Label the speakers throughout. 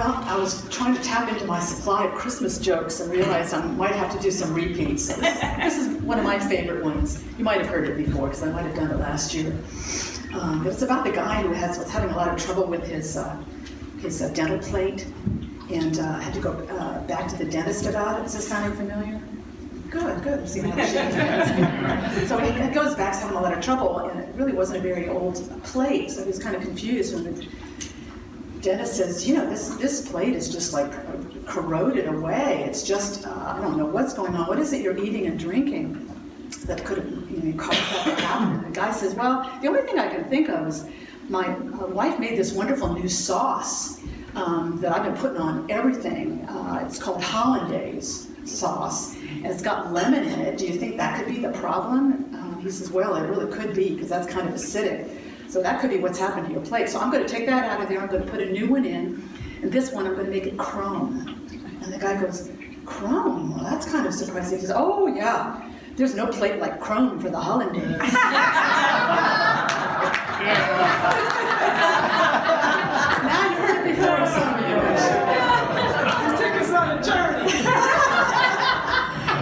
Speaker 1: Well, I was trying to tap into my supply of Christmas jokes and realized I might have to do some repeats. So this is one of my favorite ones. You might have heard it before because I might have done it last year. But it's about the guy who was having a lot of trouble with his dental plate and had to go back to the dentist about it. Is this sounding familiar? Good. See that? So he goes back, having a lot of trouble, and it really wasn't a very old plate, so he was kind of confused. And the dentist says, this plate is just like corroded away. It's just, I don't know what's going on. What is it you're eating and drinking that could have caused that to happen? And the guy says, well, the only thing I can think of is my wife made this wonderful new sauce that I've been putting on everything. It's called Hollandaise sauce, and it's got lemon in it. Do you think that could be the problem? He says, well, it really could be, because that's kind of acidic. So that could be what's happened to your plate. So I'm going to take that out of there. I'm going to put a new one in, and this one I'm going to make it chrome. And the guy goes, chrome? Well, that's kind of surprising. He says, oh, yeah. There's no plate like chrome for the Hollandaise. Now you've heard it before, some of you. Take us on a journey.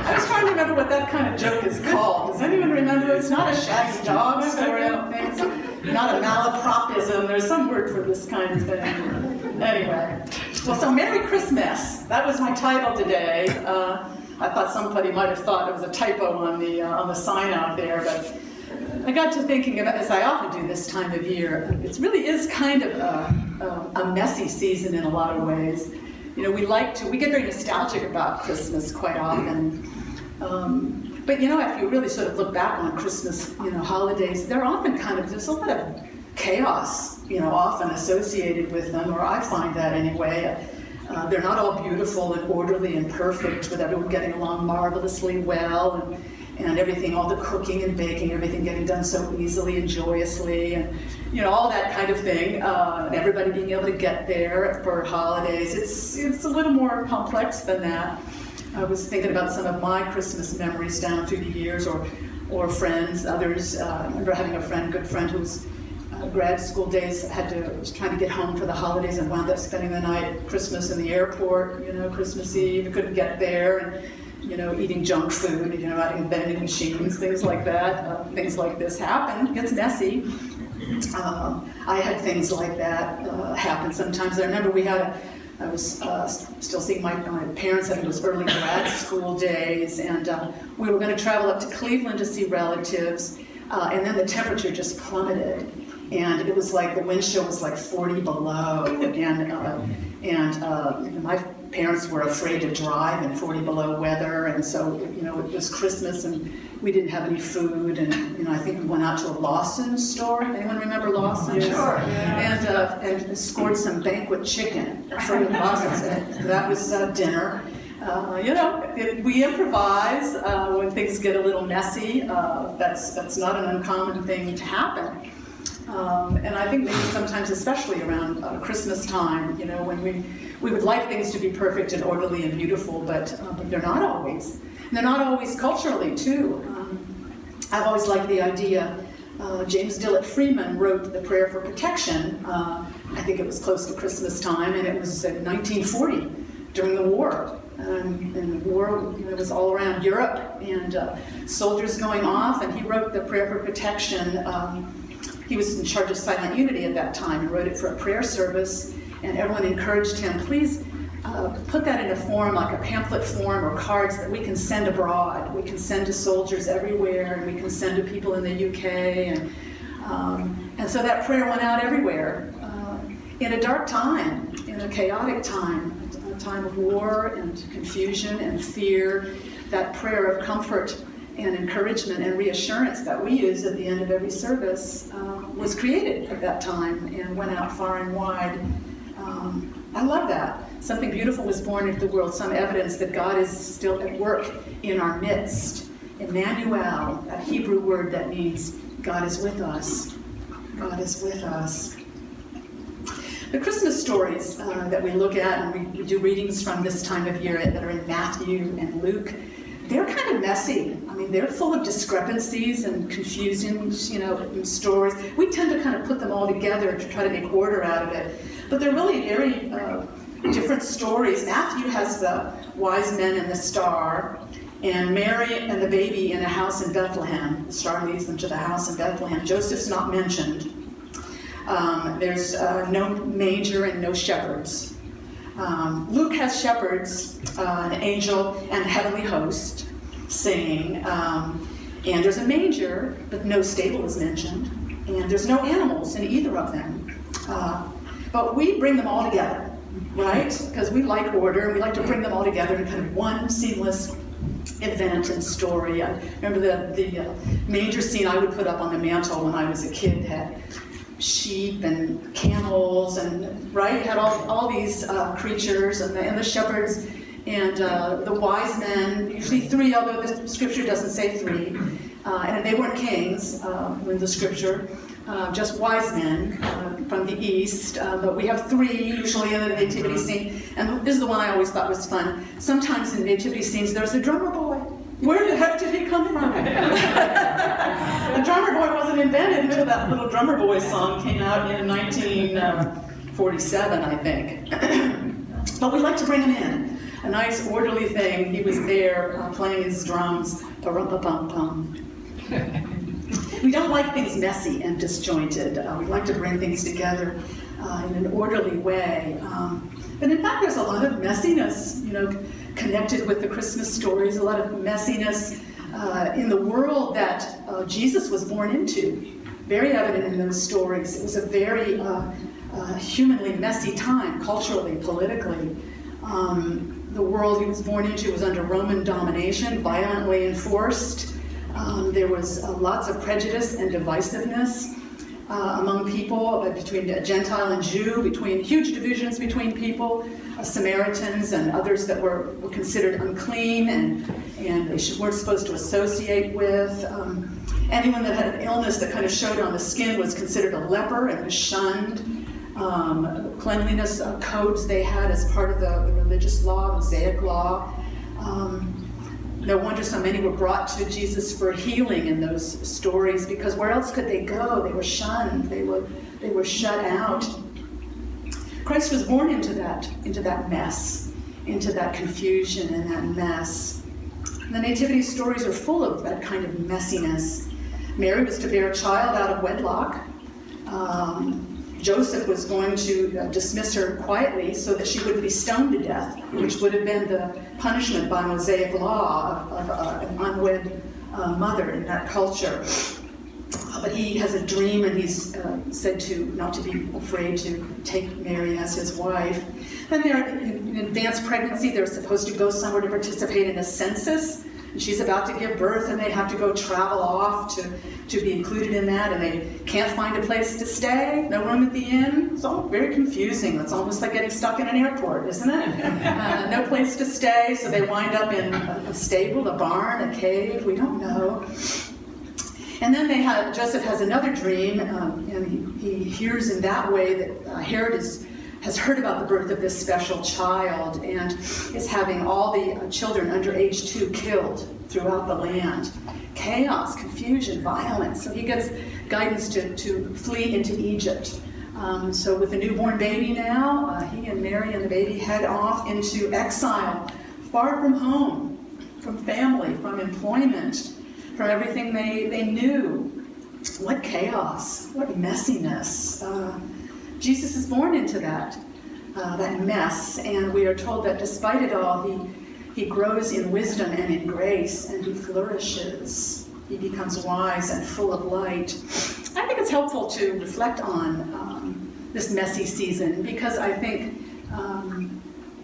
Speaker 1: I was trying to remember what that kind of joke is called. Does anyone remember? It's not a shaggy dog story, I don't think. It's not a malapropism. There's some word for this kind of thing. Anyway. Well, so Merry Christmas. That was my title today. I thought somebody might have thought it was a typo on the sign out there, but I got to thinking about, as I often do this time of year, it really is kind of a messy season in a lot of ways. We get very nostalgic about Christmas quite often. But if you really sort of look back on Christmas, holidays, they're often there's a lot of chaos, often associated with them, or I find that anyway. They're not all beautiful and orderly and perfect, with everyone getting along marvelously well, and everything, all the cooking and baking, everything getting done so easily and joyously, and all that kind of thing, and everybody being able to get there for holidays. It's a little more complex than that. I was thinking about some of my Christmas memories down through the years, or friends, others. I remember having a good friend who was grad school days, was trying to get home for the holidays and wound up spending the night Christmas in the airport, Christmas Eve, couldn't get there, and eating junk food, riding vending machines, things like that. Things like this happen. It gets messy. I had things like that happen sometimes. I remember I was still seeing my parents having those early grad school days, and we were going to travel up to Cleveland to see relatives, and then the temperature just plummeted. And it was like the wind chill was like 40 below, and my parents were afraid to drive in 40 below weather, and so it was Christmas and we didn't have any food, and I think we went out to a Lawson store. Anyone remember Lawson? Sure. Yeah. And scored some banquet chicken from Lawson. That was dinner. We improvise when things get a little messy. That's not an uncommon thing to happen. And I think maybe sometimes, especially around Christmas time, when we would like things to be perfect and orderly and beautiful, but they're not always. And they're not always culturally, too. I've always liked the idea. James Dillett Freeman wrote The Prayer for Protection. I think it was close to Christmas time, and it was in 1940, during the war. And the war was all around Europe, and soldiers going off, and he wrote The Prayer for Protection. He was in charge of Silent Unity at that time and wrote it for a prayer service, and everyone encouraged him, please put that in a form, like a pamphlet form or cards that we can send abroad. We can send to soldiers everywhere, and we can send to people in the UK, and so that prayer went out everywhere. In a dark time, in a chaotic time, a time of war and confusion and fear, that prayer of comfort and encouragement and reassurance that we use at the end of every service was created at that time and went out far and wide. I love that. Something beautiful was born into the world, some evidence that God is still at work in our midst. Emmanuel, a Hebrew word that means God is with us. God is with us. The Christmas stories that we look at, and we do readings from this time of year that are in Matthew and Luke, they're kind of messy. I mean, they're full of discrepancies and confusion, stories. We tend to kind of put them all together to try to make order out of it. But they're really very different stories. Matthew has the wise men and the star, and Mary and the baby in a house in Bethlehem. The star leads them to the house in Bethlehem. Joseph's not mentioned. There's no manger and no shepherds. Luke has shepherds, an angel, and a heavenly host singing. And there's a manger, but no stable is mentioned. And there's no animals in either of them. But we bring them all together, right? Because we like order, and we like to bring them all together in kind of one seamless event and story. I remember the manger scene I would put up on the mantle when I was a kid had sheep and camels, and right, had all these creatures, and the shepherds, and the wise men, usually three, although the scripture doesn't say three, and they weren't kings in the scripture, just wise men from the east, but we have three usually in the nativity scene, and this is the one I always thought was fun. Sometimes in nativity scenes there's a drummer boy. Where the heck did he come from? The drummer boy wasn't invented until that little drummer boy song came out in 1947, I think. But we like to bring him in. A nice orderly thing. He was there playing his drums. Pa-rum-pa-pum-pum. We don't like things messy and disjointed. We like to bring things together in an orderly way. But in fact, there's a lot of messiness, connected with the Christmas stories, a lot of messiness in the world that Jesus was born into. Very evident in those stories. It was a very humanly messy time, culturally, politically. The world he was born into was under Roman domination, violently enforced. There was lots of prejudice and divisiveness among people, between Gentile and Jew, between huge divisions between people, Samaritans and others that were considered unclean and they weren't supposed to associate with. Anyone that had an illness that kind of showed on the skin was considered a leper and was shunned. Cleanliness codes they had as part of the religious law, Mosaic law. No wonder so many were brought to Jesus for healing in those stories, because where else could they go? They were shunned. They were shut out. Christ was born into that mess, into that confusion and that mess. And the nativity stories are full of that kind of messiness. Mary was to bear a child out of wedlock. Joseph was going to dismiss her quietly so that she wouldn't be stoned to death, which would have been the punishment by Mosaic law of an unwed mother in that culture. But he has a dream, and he's said not to be afraid to take Mary as his wife. Then they're in advanced pregnancy. They're supposed to go somewhere to participate in a census. And she's about to give birth, and they have to go travel off to be included in that, and they can't find a place to stay, no room at the inn. It's all very confusing. It's almost like getting stuck in an airport, isn't it? No place to stay, so they wind up in a stable, a barn, a cave, we don't know. And then Joseph has another dream, and he hears in that way that Herod has heard about the birth of this special child and is having all the children under age 2 killed throughout the land. Chaos, confusion, violence. So he gets guidance to flee into Egypt. So with a newborn baby now, he and Mary and the baby head off into exile, far from home, from family, from employment, from everything they knew. What chaos, what messiness. Jesus is born into that mess, and we are told that despite it all, he grows in wisdom and in grace, and he flourishes. He becomes wise and full of light. I think it's helpful to reflect on this messy season, because I think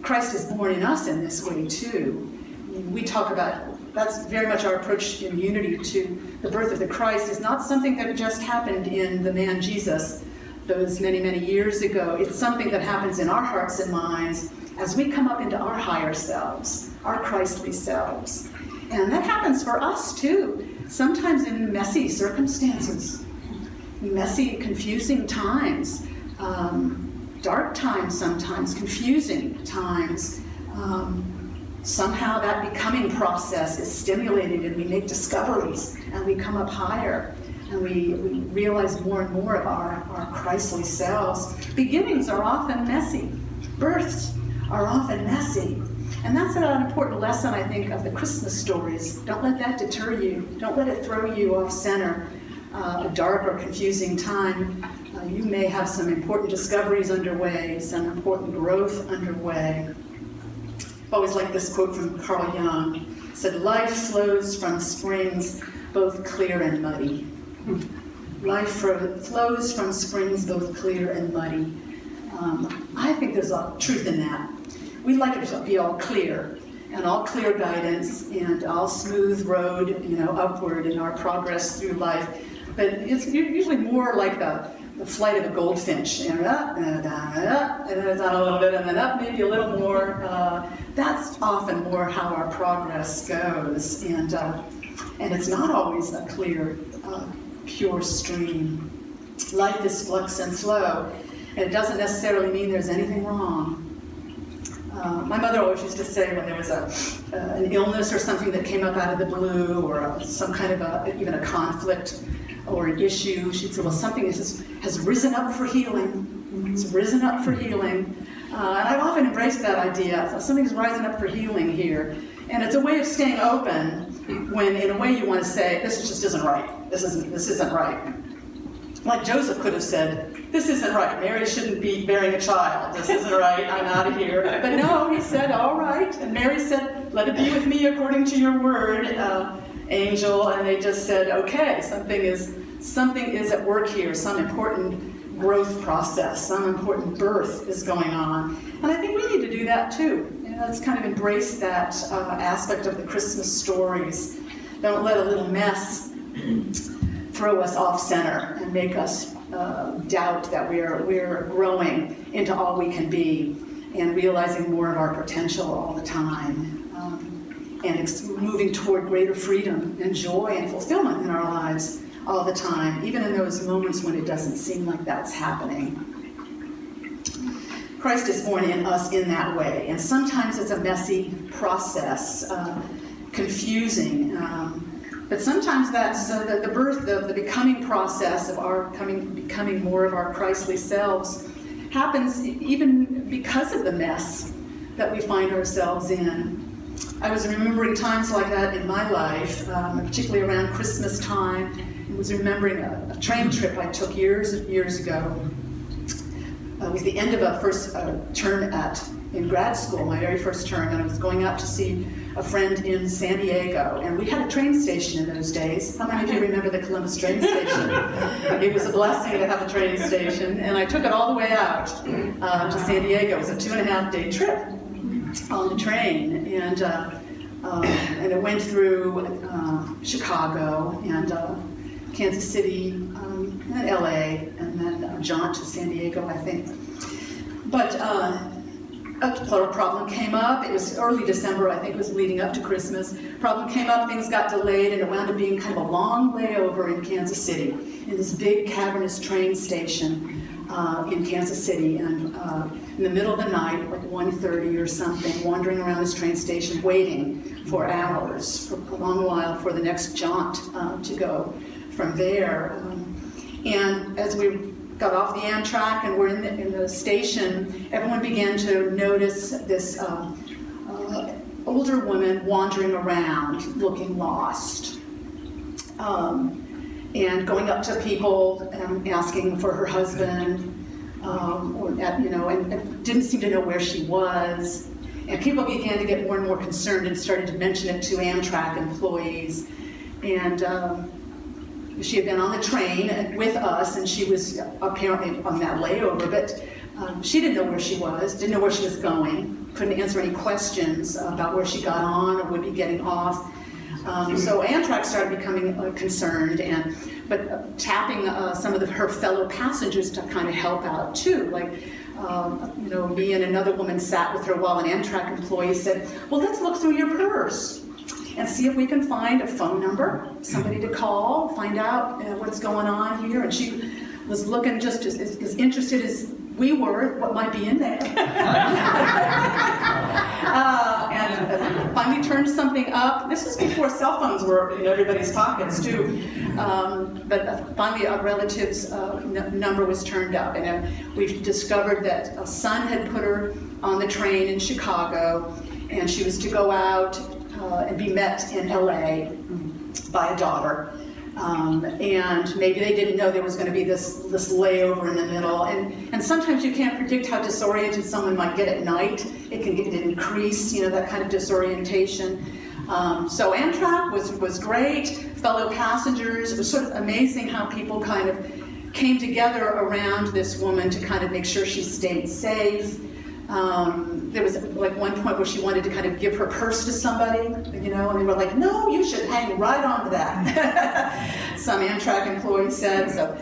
Speaker 1: Christ is born in us in this way too. I mean, we talk about, that's very much our approach in Unity to the birth of the Christ, is not something that just happened in the man Jesus those many, many years ago. It's something that happens in our hearts and minds as we come up into our higher selves, our Christly selves. And that happens for us too, sometimes in messy circumstances, messy, confusing times, dark times sometimes, confusing times. Somehow that becoming process is stimulated, and we make discoveries, and we come up higher. And we realize more and more of our Christly selves. Beginnings are often messy. Births are often messy. And that's an important lesson, I think, of the Christmas stories. Don't let that deter you. Don't let it throw you off center. A dark or confusing time. You may have some important discoveries underway, some important growth underway. I've always liked this quote from Carl Jung. It said, "Life flows from springs both clear and muddy." Life flows from springs both clear and muddy. I think there's a truth in that. We'd like it to be all clear, and all clear guidance, and all smooth road, upward in our progress through life. But it's usually more like the flight of a goldfinch, up, and down, and up, and then it's down a little bit, and then up maybe a little more. That's often more how our progress goes, and it's not always a clear, pure stream. Life is flux and flow, and it doesn't necessarily mean there's anything wrong. My mother always used to say when there was an illness or something that came up out of the blue, or some kind of even a conflict or an issue, she'd say, well, something has risen up for healing. It's risen up for healing. And I've often embraced that idea. So something's rising up for healing here. And it's a way of staying open when, in a way, you want to say, this just isn't right. This isn't right. Like Joseph could have said, this isn't right. Mary shouldn't be bearing a child. This isn't right. I'm out of here. But no, he said, all right. And Mary said, let it be with me according to your word, angel. And they just said, okay, something is at work here. Some important growth process, some important birth is going on. And I think we need to do that too. Let's kind of embrace that aspect of the Christmas stories. Don't let a little mess throw us off center and make us doubt that we're growing into all we can be and realizing more of our potential all the time, and moving toward greater freedom and joy and fulfillment in our lives all the time, even in those moments when it doesn't seem like that's happening. Christ is born in us in that way, and sometimes it's a messy process, confusing, but sometimes that's the birth, the becoming process of our becoming more of our Christly selves happens even because of the mess that we find ourselves in. I was remembering times like that in my life, particularly around Christmas time. I was remembering a train trip I took years ago. It was the end of a first term in grad school, my very first term, and I was going out to see a friend in San Diego, and we had a train station in those days. How many of you remember the Columbus train station? It was a blessing to have a train station, and I took it all the way out to San Diego. It was a 2.5-day trip on the train, and it went through Chicago and Kansas City, and LA, and then a jaunt to San Diego, I think. But a problem came up. It was early December, I think it was leading up to Christmas. Problem came up, things got delayed, and it wound up being kind of a long layover in Kansas City, in this big cavernous train station in Kansas City. And in the middle of the night, like 1:30 or something, wandering around this train station, waiting for hours, for a long while, for the next jaunt to go from there. And as we got off the Amtrak and we're in the station, everyone began to notice this older woman wandering around, looking lost, and going up to people and asking for her husband, and didn't seem to know where she was. And people began to get more and more concerned and started to mention it to Amtrak employees. And she had been on the train with us, and she was apparently on that layover, but she didn't know where she was, didn't know where she was going, couldn't answer any questions about where she got on or would be getting off. So Amtrak started becoming concerned, but tapping some of her fellow passengers to kind of help out too. Like, me and another woman sat with her while an Amtrak employee said, well, let's look through your purse. and see if we can find a phone number, somebody to call, find out what's going on here. And she was looking just as interested as we were, what might be in there. And finally turned something up. This was before cell phones were in everybody's pockets too. But finally a relative's number was turned up. And we've discovered that a son had put her on the train in Chicago, and she was to go out and be met in LA by a daughter. And maybe they didn't know there was going to be this layover in the middle. And sometimes you can't predict how disoriented someone might get at night. It can increase, that kind of disorientation. So Amtrak was great. Fellow passengers, it was sort of amazing how people kind of came together around this woman to kind of make sure she stayed safe. There was like one point where she wanted to kind of give her purse to somebody, and they were like, no, you should hang right on to that. Some Amtrak employee said. So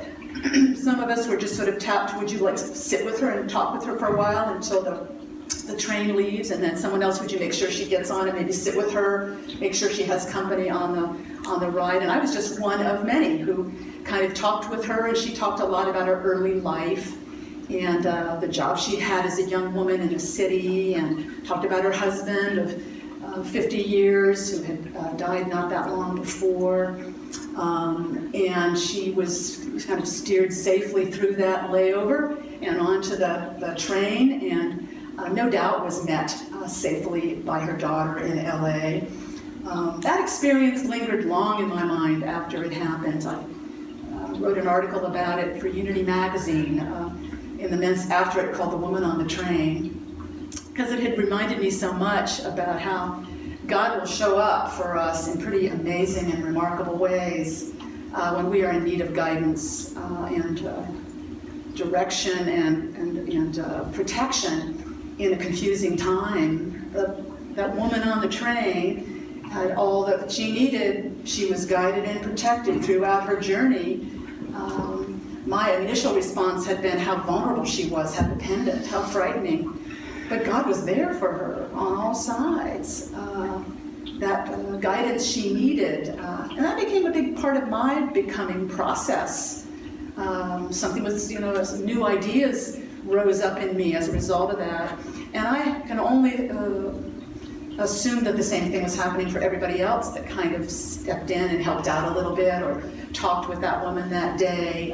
Speaker 1: some of us were just sort of tapped, would you like to sit with her and talk with her for a while until the train leaves, and then someone else, would you make sure she gets on and maybe sit with her, make sure she has company on the ride. And I was just one of many who kind of talked with her, and she talked a lot about her early life and the job she had as a young woman in a city, and talked about her husband of 50 years who had died not that long before. And she was kind of steered safely through that layover and onto the train, and no doubt was met safely by her daughter in LA. That experience lingered long in my mind after it happened. I wrote an article about it for Unity Magazine in the months after it, called The Woman on the Train, because it had reminded me so much about how God will show up for us in pretty amazing and remarkable ways when we are in need of guidance and direction and protection in a confusing time. That woman on the train had all that she needed. She was guided and protected throughout her journey. My initial response had been how vulnerable she was, how dependent, how frightening. But God was there for her on all sides. That guidance she needed. And that became a big part of my becoming process. Something was, some new ideas rose up in me as a result of that. And I can only assume that the same thing was happening for everybody else that kind of stepped in and helped out a little bit, or talked with that woman that day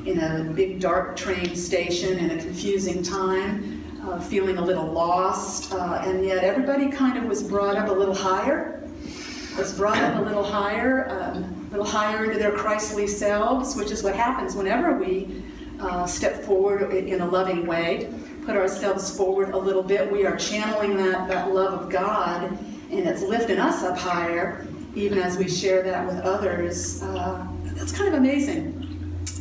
Speaker 1: in a big dark train station in a confusing time. Feeling a little lost, and yet everybody kind of was brought up a little higher, into their Christly selves, which is what happens whenever we step forward in a loving way, put ourselves forward a little bit. We are channeling that love of God, and it's lifting us up higher, even as we share that with others. That's kind of amazing.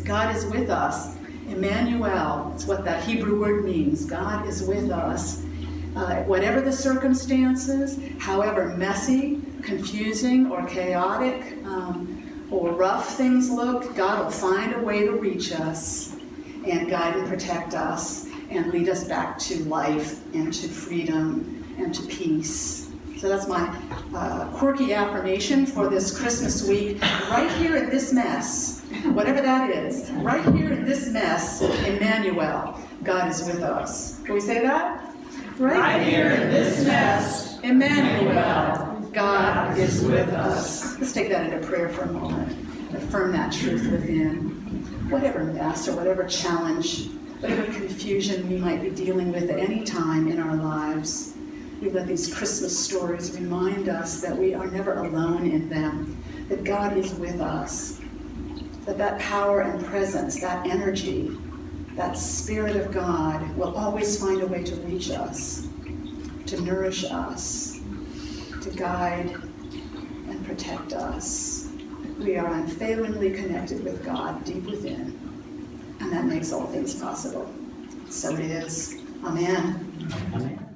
Speaker 1: God is with us. Emmanuel, that's what that Hebrew word means. God is with us. Whatever the circumstances, however messy, confusing, or chaotic, or rough things look, God will find a way to reach us and guide and protect us and lead us back to life and to freedom and to peace. So that's my quirky affirmation for this Christmas week, right here in this mess. Whatever that is, right here in this mess, Emmanuel, God is with us. Can we say that? Right here in this mess, Emmanuel, God is with us. Let's take that into prayer for a moment. Affirm that truth within. Whatever mess or whatever challenge, whatever confusion we might be dealing with at any time in our lives, we let these Christmas stories remind us that we are never alone in them, that God is with us. That power and presence, that energy, that Spirit of God will always find a way to reach us, to nourish us, to guide and protect us. We are unfailingly connected with God deep within, and that makes all things possible. So it is. Amen.
Speaker 2: Amen.